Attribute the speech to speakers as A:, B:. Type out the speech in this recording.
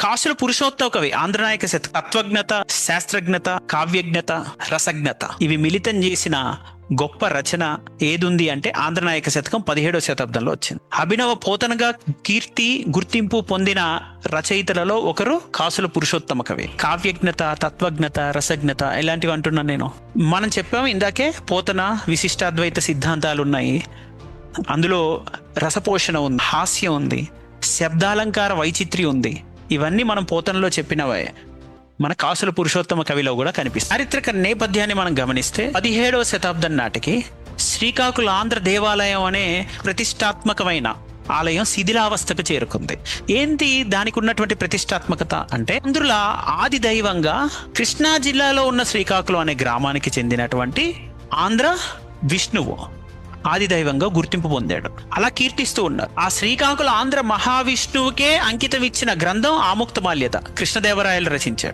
A: కాసుల పురుషోత్తమ కవి ఆంధ్రనాయక శతకం తత్వజ్ఞత, శాస్త్రజ్ఞత, కావ్యజ్ఞత, రసజ్ఞత ఇవి మిళితం చేసిన గొప్ప రచన ఏదుంది అంటే ఆంధ్రనాయక శతకం 17వ శతాబ్దంలో వచ్చింది. అభినవ పోతనగా కీర్తి గుర్తింపు పొందిన రచయితలలో ఒకరు కాసుల పురుషోత్తమ కవి. కావ్యజ్ఞత, తత్వజ్ఞత, రసజ్ఞత ఇలాంటివి అంటున్నాను నేను. మనం చెప్పాము ఇందాకే పోతన విశిష్టాద్వైత సిద్ధాంతాలు ఉన్నాయి, అందులో రసపోషణ ఉంది, హాస్యం ఉంది, శబ్దాలంకార వైచిత్ర్యం ఉంది. ఇవన్నీ మనం పోతనలో చెప్పినవే మన కాసుల పురుషోత్తమ కవిలో కూడా కనిపిస్తుంది. చారిత్రక నేపథ్యాన్ని మనం గమనిస్తే 17వ శతాబ్దం నాటికి శ్రీకాకుళ ఆంధ్ర దేవాలయం అనే ప్రతిష్టాత్మకమైన ఆలయం శిథిలావస్థకు చేరుకుంది. ఏంటి దానికి ఉన్నటువంటి ప్రతిష్టాత్మకత అంటే, అందులో ఆది దైవంగా కృష్ణా జిల్లాలో ఉన్న శ్రీకాకుళం అనే గ్రామానికి చెందినటువంటి ఆంధ్ర విష్ణువు ఆది దైవంగా గుర్తింపు పొందాడు. అలా కీర్తిస్తూ ఉన్నారు. ఆ శ్రీకాకుళ ఆంధ్ర మహావిష్ణువుకే అంకితం ఇచ్చిన గ్రంథం ఆముక్తమాల్యద కృష్ణదేవరాయలు రచించాడు.